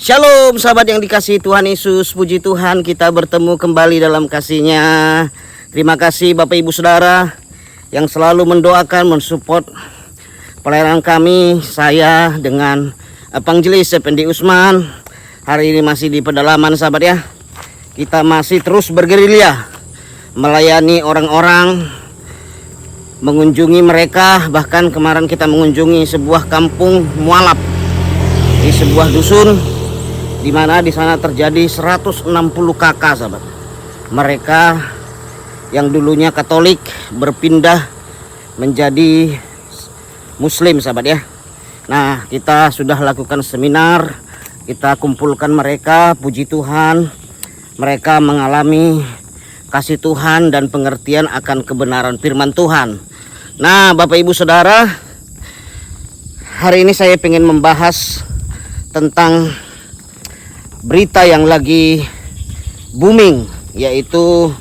Shalom sahabat yang dikasihi Tuhan Yesus, puji Tuhan kita bertemu kembali dalam kasih-Nya. Terima kasih Bapak Ibu Saudara yang selalu mendoakan, mensupport pelayanan kami. Saya dengan Evangelis Effendi Usman. Hari ini masih di pedalaman sahabat ya. Kita masih terus bergerilya melayani orang-orang, mengunjungi mereka. Bahkan kemarin kita mengunjungi sebuah kampung mualaf di sebuah dusun, di mana di sana terjadi 160 kakak sahabat. Mereka yang dulunya Katolik berpindah menjadi Muslim sahabat ya. Nah, kita sudah lakukan seminar, kita kumpulkan mereka. Puji Tuhan, mereka mengalami kasih Tuhan dan pengertian akan kebenaran firman Tuhan. Nah, Bapak Ibu Saudara, hari ini saya ingin membahas tentang berita yang lagi booming, yaitu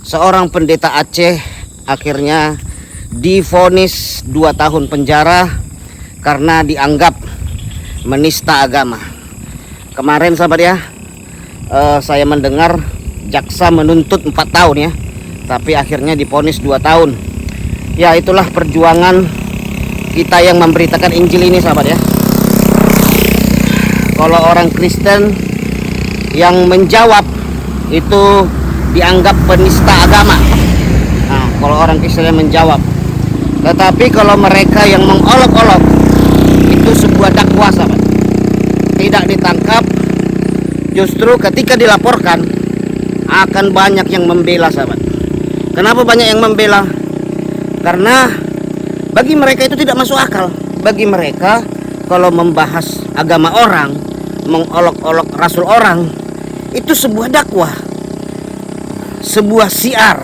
seorang pendeta Aceh akhirnya divonis 2 tahun penjara karena dianggap menista agama. Kemarin sahabat ya, saya mendengar jaksa menuntut 4 tahun ya, tapi akhirnya divonis 2 tahun. Ya, itulah perjuangan kita yang memberitakan Injil ini sahabat ya. Kalau orang Kristen yang menjawab itu dianggap penista agama. Nah, kalau orang Kristen yang menjawab. Tetapi kalau mereka yang mengolok-olok, itu sebuah dakwah sahabat. Tidak ditangkap, justru ketika dilaporkan akan banyak yang membela sahabat. Kenapa banyak yang membela? Karena bagi mereka itu tidak masuk akal. Bagi mereka kalau membahas agama orang, mengolok-olok rasul orang, itu sebuah dakwah, sebuah syiar.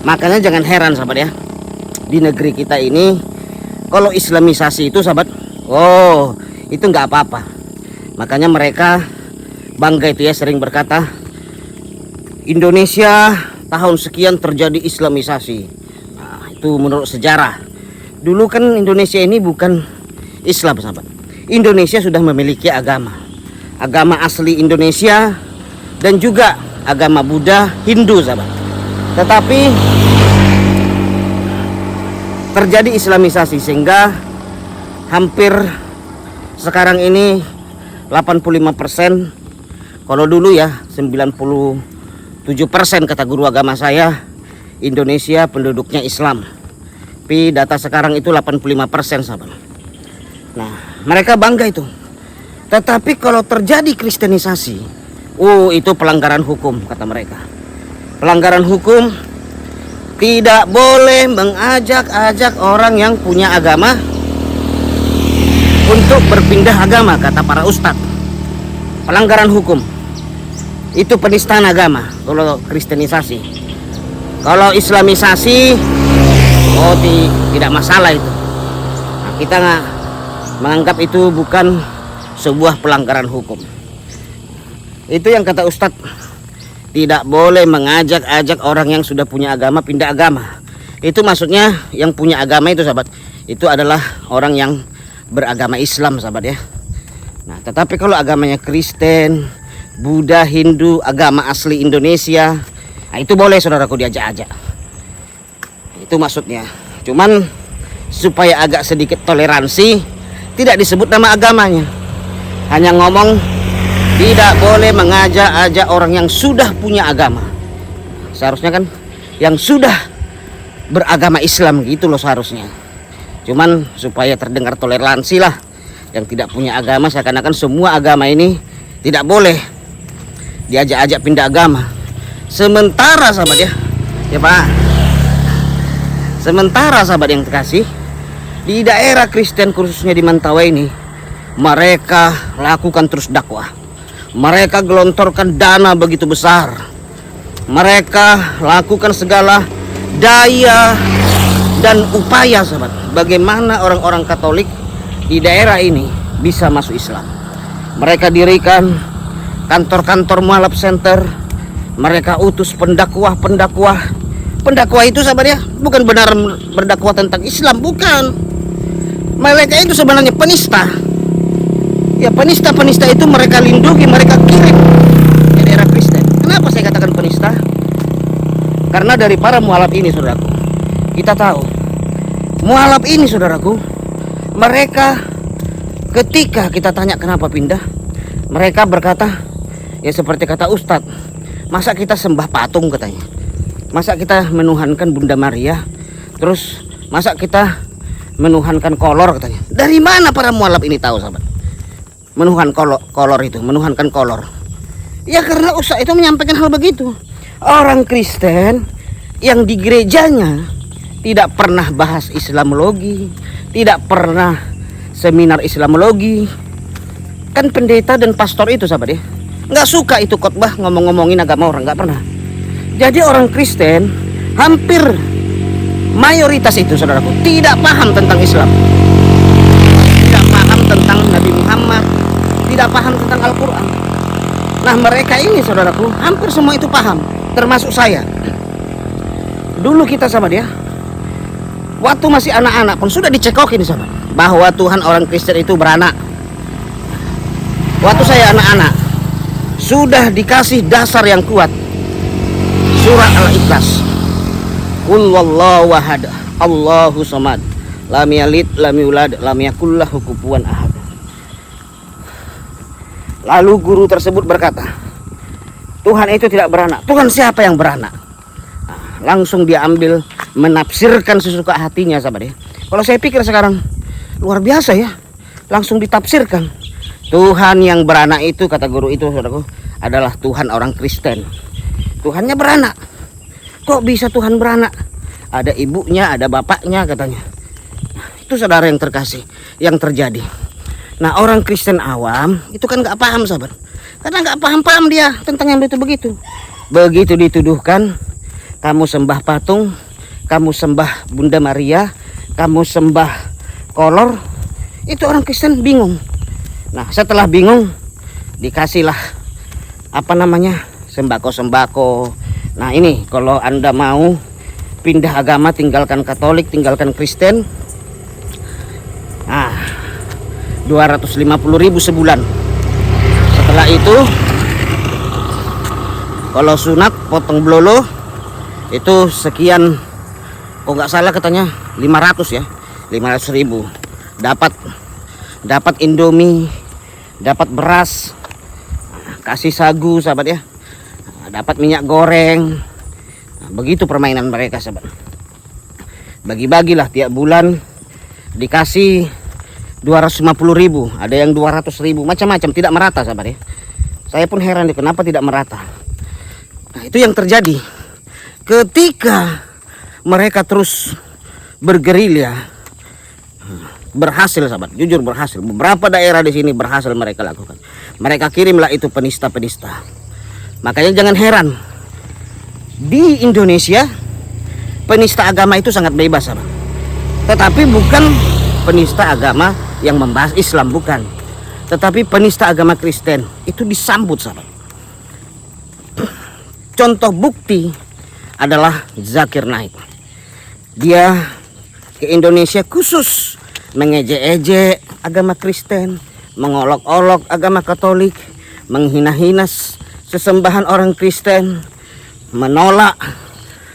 Makanya jangan heran sahabat ya, di negeri kita ini kalau islamisasi itu sahabat, oh itu nggak apa-apa. Makanya mereka bangga itu ya, sering berkata Indonesia tahun sekian terjadi islamisasi. Nah, itu menurut sejarah. Dulu kan Indonesia ini bukan Islam sahabat. Indonesia sudah memiliki agama asli Indonesia dan juga agama Buddha, Hindu sahabat. Tetapi terjadi islamisasi sehingga hampir sekarang ini 85%, kalau dulu ya 97% kata guru agama saya, Indonesia penduduknya Islam. Tapi data sekarang itu 85% sahabat. Nah, mereka bangga itu. Tetapi kalau terjadi kristenisasi, oh itu pelanggaran hukum kata mereka. Pelanggaran hukum, tidak boleh mengajak-ajak orang yang punya agama untuk berpindah agama kata para ustadz. Pelanggaran hukum. Itu penistaan agama kalau kristenisasi. Kalau islamisasi, oh tidak masalah itu. Nah, kita menganggap itu bukan sebuah pelanggaran hukum. Itu yang kata Ustadz, tidak boleh mengajak-ajak orang yang sudah punya agama pindah agama. Itu maksudnya yang punya agama itu sahabat, itu adalah orang yang beragama Islam sahabat ya. Nah, tetapi kalau agamanya Kristen, Buddha, Hindu, agama asli Indonesia, nah itu boleh saudaraku diajak-ajak. Itu maksudnya. Cuman supaya agak sedikit toleransi, tidak disebut nama agamanya, hanya ngomong tidak boleh mengajak-ajak orang yang sudah punya agama. Seharusnya kan yang sudah beragama Islam gitu loh seharusnya. Cuman supaya terdengar toleransi lah, yang tidak punya agama seakan-akan semua agama ini tidak boleh diajak-ajak pindah agama. Sementara sahabat ya Pak, sementara sahabat yang terkasih, di daerah Kristen khususnya di Mentawai ini, mereka lakukan terus dakwah. Mereka gelontorkan dana begitu besar. Mereka lakukan segala daya dan upaya sahabat, bagaimana orang-orang Katolik di daerah ini bisa masuk Islam. Mereka dirikan kantor-kantor mualaf center. Mereka utus pendakwah. Pendakwah itu sahabat ya, bukan benar berdakwah tentang Islam, bukan. Mereka itu sebenarnya penista. Ya penista-penista itu mereka lindungi, mereka kirim ke daerah Kristen. Kenapa saya katakan penista? Karena dari para mualaf ini, saudaraku, kita tahu mualaf ini, saudaraku, mereka ketika kita tanya kenapa pindah, mereka berkata, ya seperti kata Ustadz, masa kita sembah patung katanya, masa kita menuhankan Bunda Maria, terus masa kita menuhankan kolor katanya. Dari mana para mualaf ini tahu, sahabat? Menuhan kolor itu, menuhankan kolor. Ya karena Ustadz itu menyampaikan hal begitu. Orang Kristen yang di gerejanya tidak pernah bahas Islamologi, tidak pernah seminar Islamologi. Kan pendeta dan pastor itu, sahabat ya, nggak suka itu khotbah ngomong-ngomongin agama orang, nggak pernah. Jadi orang Kristen hampir mayoritas itu, saudaraku, tidak paham tentang Islam, tidak paham tentang Nabi Muhammad, tidak paham tentang Al-Quran. Nah mereka ini, saudaraku, hampir semua itu paham, termasuk saya. Dulu kita sama dia, waktu masih anak-anak pun sudah dicekokin, sahabat, bahwa Tuhan orang Kristen itu beranak. Waktu saya anak-anak sudah dikasih dasar yang kuat, surah Al-Ikhlas, Qul wallahu ahad, Allahu samad, lam yalid lam yulad lam yakul lahu kufuwan ahad. Lalu guru tersebut berkata, Tuhan itu tidak beranak. Tuhan siapa yang beranak? Langsung dia ambil menafsirkan sesuka hatinya, sahabat ya. Kalau saya pikir sekarang luar biasa ya, langsung ditafsirkan. Tuhan yang beranak itu, kata guru itu, saudaraku, adalah Tuhan orang Kristen. Tuhannya beranak. Kok bisa Tuhan beranak? Ada ibunya, ada bapaknya katanya. Itu saudara yang terkasih, yang terjadi. Nah orang Kristen awam itu kan nggak paham, sahabat, karena nggak paham dia tentang yang begitu. Begitu dituduhkan, kamu sembah patung, kamu sembah Bunda Maria, kamu sembah kolor, itu orang Kristen bingung. Nah setelah bingung, dikasihlah apa namanya, sembako. Nah ini kalau Anda mau pindah agama, tinggalkan Katolik, tinggalkan Kristen, nah 250.000 sebulan. Setelah itu kalau sunat potong blolo itu sekian, kok nggak salah katanya 500 ya, 500.000. Dapat Indomie, dapat beras, kasih sagu, sahabat ya, dapat minyak goreng. Nah, begitu permainan mereka, sahabat. Bagi-bagilah tiap bulan dikasih 250.000, ada yang 200.000, macam-macam, tidak merata, sahabat ya. Saya pun heran deh kenapa tidak merata. Nah itu yang terjadi ketika mereka terus bergerilya. Berhasil, sahabat, jujur berhasil. Beberapa daerah di sini berhasil mereka lakukan. Mereka kirimlah itu penista-penista. Makanya jangan heran, di Indonesia penista agama itu sangat bebas, sahabat. Tetapi bukan penista agama yang membahas Islam, bukan. Tetapi penista agama Kristen itu disambut, sahabat. Contoh bukti adalah Zakir Naik. Dia ke Indonesia khusus mengejek-ejek agama Kristen, mengolok-olok agama Katolik, menghina-hina sesembahan orang Kristen, menolak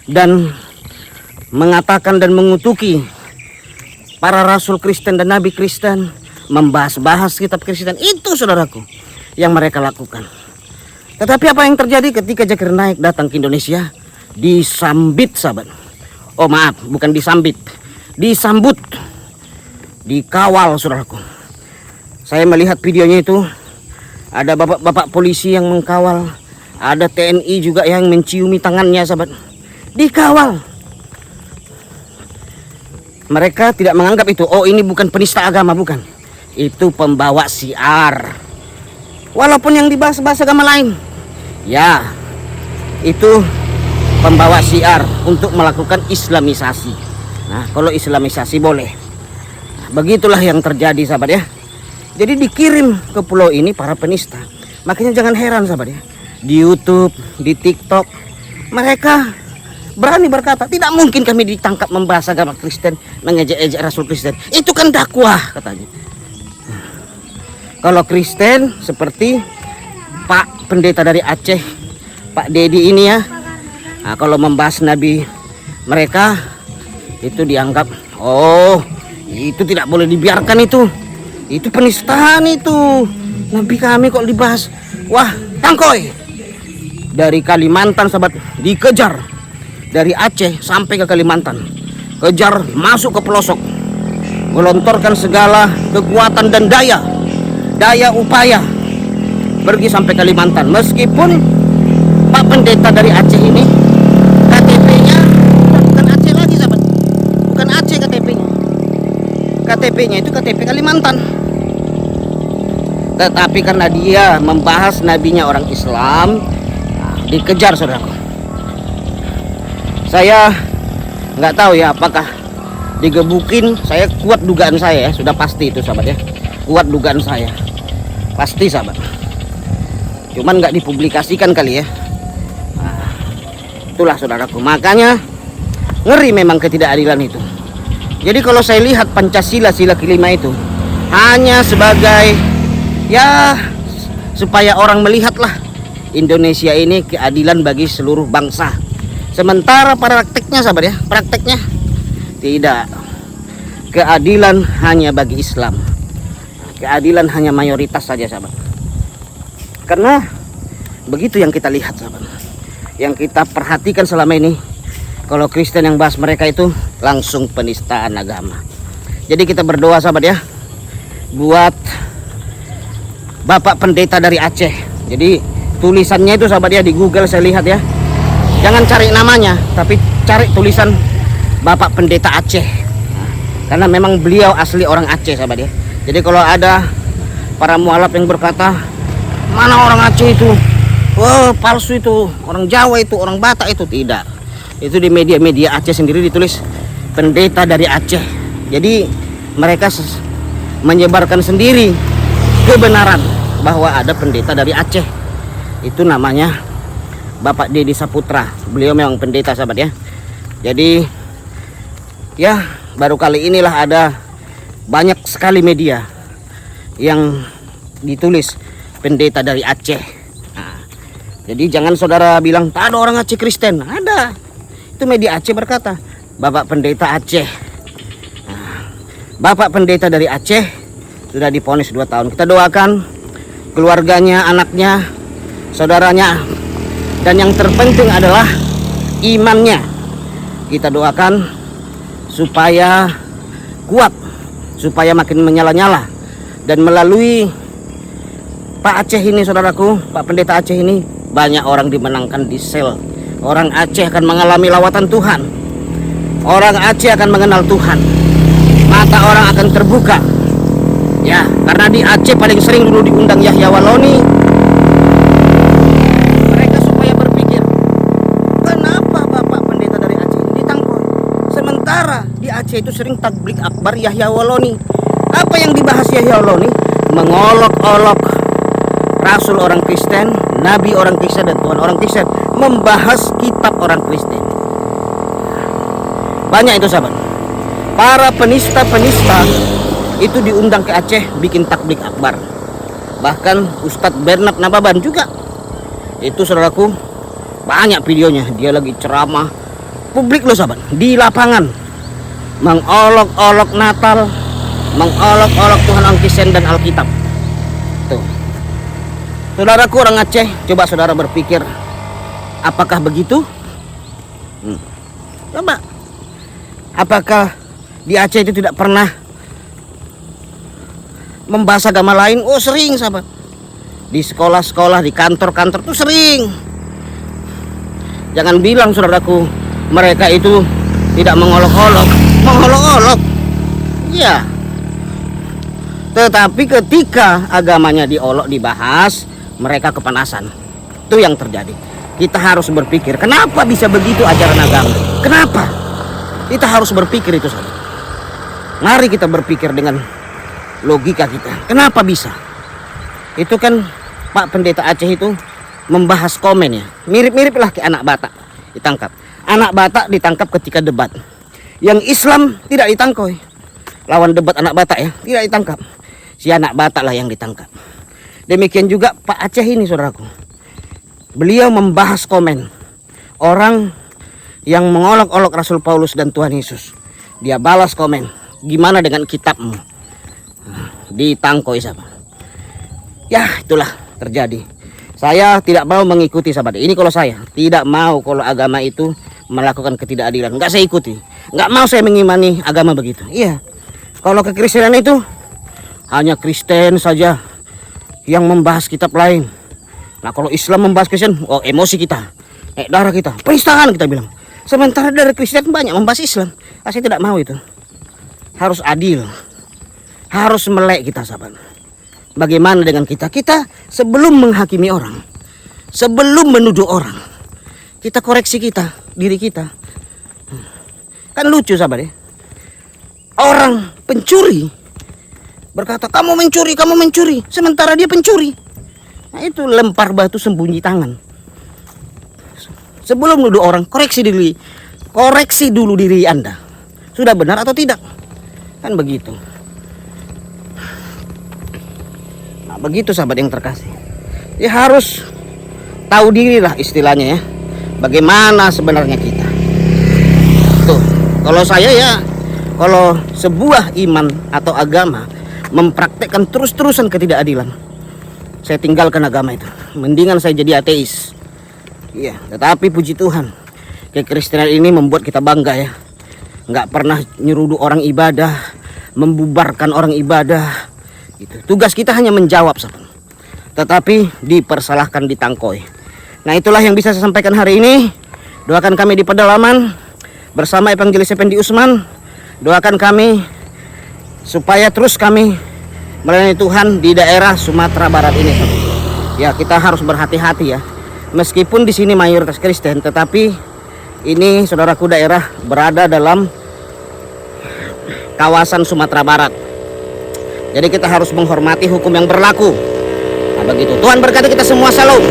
dan mengatakan dan mengutuki para rasul Kristen dan nabi Kristen, membahas-bahas kitab Kristen. Itu, saudaraku, yang mereka lakukan. Tetapi apa yang terjadi ketika Zakir Naik datang ke Indonesia? Disambit, sahabat. Oh maaf, bukan disambit, disambut, dikawal, saudaraku. Saya melihat videonya itu, ada bapak-bapak polisi yang mengkawal, ada TNI juga yang menciumi tangannya, sahabat. Dikawal. Mereka tidak menganggap itu, oh ini bukan penista agama, bukan. Itu pembawa syiar. Walaupun yang dibahas agama lain, ya itu pembawa syiar untuk melakukan Islamisasi. Nah kalau Islamisasi boleh. Nah, begitulah yang terjadi, sahabat ya. Jadi dikirim ke pulau ini para penista. Makanya jangan heran, sahabat ya, di YouTube, di TikTok, mereka berani berkata, tidak mungkin kami ditangkap membahas agama Kristen, mengejek-ejek rasul Kristen. Itu kan dakwah, katanya. Kalau Kristen seperti Pak Pendeta dari Aceh, Pak Dedi ini ya. Nah, kalau membahas nabi mereka itu dianggap, oh itu tidak boleh dibiarkan, itu penistaan itu. Nabi kami kok dibahas. Wah, tangkoy. Dari Kalimantan sahabat dikejar, dari Aceh sampai ke Kalimantan, kejar masuk ke pelosok, melontorkan segala kekuatan dan daya upaya pergi sampai Kalimantan. Meskipun Pak Pendeta dari Aceh ini KTP-nya bukan Aceh lagi sahabat, bukan Aceh KTP-nya. KTP-nya itu KTP Kalimantan. Tetapi karena dia membahas nabinya orang Islam, dikejar saudaraku. Saya nggak tahu ya apakah digebukin. Saya kuat dugaan saya ya, sudah pasti itu sahabat ya, kuat dugaan saya pasti sahabat. Cuman nggak dipublikasikan kali ya. Nah, itulah saudaraku, makanya ngeri memang ketidakadilan itu. Jadi kalau saya lihat Pancasila sila kelima itu hanya sebagai ya supaya orang melihatlah Indonesia ini keadilan bagi seluruh bangsa. Sementara prakteknya sahabat ya, prakteknya tidak. Keadilan hanya bagi Islam. Keadilan hanya mayoritas saja sahabat. Karena begitu yang kita lihat sahabat. Yang kita perhatikan selama ini, kalau Kristen yang bahas mereka itu langsung penistaan agama. Jadi kita berdoa sahabat ya, buat Bapak Pendeta dari Aceh. Jadi tulisannya itu sahabat ya, di Google saya lihat ya. Jangan cari namanya, tapi cari tulisan Bapak Pendeta Aceh. Nah, karena memang beliau asli orang Aceh sahabat ya. Jadi kalau ada para mualaf yang berkata, mana orang Aceh itu, oh palsu itu, orang Jawa itu, orang Batak itu, tidak. Itu di media-media Aceh sendiri ditulis Pendeta dari Aceh. Jadi mereka menyebarkan sendiri kebenaran bahwa ada pendeta dari Aceh. Itu namanya Bapak Dedi Saputra. Beliau memang pendeta sahabat ya. Jadi ya baru kali inilah ada banyak sekali media yang ditulis pendeta dari Aceh. Nah, jadi jangan saudara bilang tak ada orang Aceh Kristen. Ada. Itu media Aceh berkata Bapak Pendeta Aceh. Nah, Bapak Pendeta dari Aceh sudah divonis 2 tahun. Kita doakan keluarganya, anaknya, saudaranya, dan yang terpenting adalah imannya. Kita doakan supaya kuat, supaya makin menyala-nyala. Dan melalui Pak Aceh ini saudaraku, Pak Pendeta Aceh ini, banyak orang dimenangkan di sel. Orang Aceh akan mengalami lawatan Tuhan. Orang Aceh akan mengenal Tuhan. Mata orang akan terbuka. Ya, karena di Aceh paling sering dulu diundang Yahya Waloni. Mereka supaya berpikir, kenapa Bapak Pendeta dari Aceh ini ditangkap? Sementara di Aceh itu sering tablik akbar Yahya Waloni. Apa yang dibahas Yahya Waloni? Mengolok-olok Rasul orang Kristen, Nabi orang Kristen, dan Tuhan orang Kristen. Membahas kitab orang Kristen. Banyak itu sahabat. Para penista-penista itu diundang ke Aceh bikin takbik akbar. Bahkan Ustadz Bernard Nababan juga. Itu saudaraku, banyak videonya. Dia lagi ceramah publik loh sahabat, di lapangan, mengolok-olok Natal, mengolok-olok Tuhan orang Kristen dan Alkitab. Tuh, saudaraku orang Aceh, coba saudara berpikir, apakah begitu? Coba, apakah di Aceh itu tidak pernah membahas agama lain? Oh sering sahabat. Di sekolah-sekolah, di kantor-kantor tuh sering. Jangan bilang saudaraku, mereka itu tidak mengolok-olok. Mengolok-olok, iya. Tetapi ketika agamanya diolok, dibahas, mereka kepanasan. Itu yang terjadi. Kita harus berpikir, kenapa bisa begitu ajaran agama? Kenapa? Kita harus berpikir itu sahabat. Mari kita berpikir dengan logika kita. Kenapa bisa? Itu kan Pak Pendeta Aceh itu membahas komen ya. Mirip-mirip lah kayak anak Batak ditangkap. Anak Batak ditangkap ketika debat. Yang Islam tidak ditangkap. Lawan debat anak Batak ya, tidak ditangkap. si anak Batak lah yang ditangkap. Demikian juga Pak Aceh ini, saudaraku. Beliau membahas komen orang yang mengolok-olok Rasul Paulus dan Tuhan Yesus. Dia balas komen, gimana dengan kitabmu? Ditangkoi sahabat. Ya, itulah terjadi. Saya tidak mau mengikuti sahabat. Ini kalau saya tidak mau kalau agama itu melakukan ketidakadilan. Enggak saya ikuti. Enggak mau saya mengimani agama begitu. Iya. Kalau kekristenan itu hanya Kristen saja yang membahas kitab lain. Nah, kalau Islam membahas Kristen, oh emosi kita, darah kita, penistaan kita bilang. Sementara dari Kristen banyak membahas Islam. Saya tidak mau itu. Harus adil. Harus melek kita sahabat. Bagaimana dengan kita? Kita sebelum menghakimi orang, sebelum menuduh orang, kita koreksi kita, diri kita. Kan lucu sahabat ya. Orang pencuri berkata, kamu mencuri, sementara dia pencuri. Nah, itu lempar batu sembunyi tangan. Sebelum menuduh orang, koreksi dulu diri Anda. Sudah benar atau tidak? Kan begitu. Nah, begitu sahabat yang terkasih. Ya harus tahu diri lah istilahnya ya. Bagaimana sebenarnya kita. Tuh, kalau saya ya, kalau sebuah iman atau agama mempraktekkan terus-terusan ketidakadilan, saya tinggalkan agama itu. Mendingan saya jadi ateis. Iya, tetapi puji Tuhan, kekristenan ini membuat kita bangga ya. Nggak pernah nyeruduk orang ibadah, membubarkan orang ibadah. Gitu. Tugas kita hanya menjawab, sahabat. Tetapi dipersalahkan, ditangkoi. Nah, itulah yang bisa saya sampaikan hari ini. Doakan kami di pedalaman bersama Evangelis Effendi Usman. Doakan kami supaya terus kami melayani Tuhan di daerah Sumatera Barat ini. Ya, kita harus berhati-hati ya. Meskipun di sini mayoritas Kristen, tetapi ini saudaraku daerah berada dalam kawasan Sumatera Barat. Jadi kita harus menghormati hukum yang berlaku. Nah, begitu. Tuhan berkati kita semua. Shalom.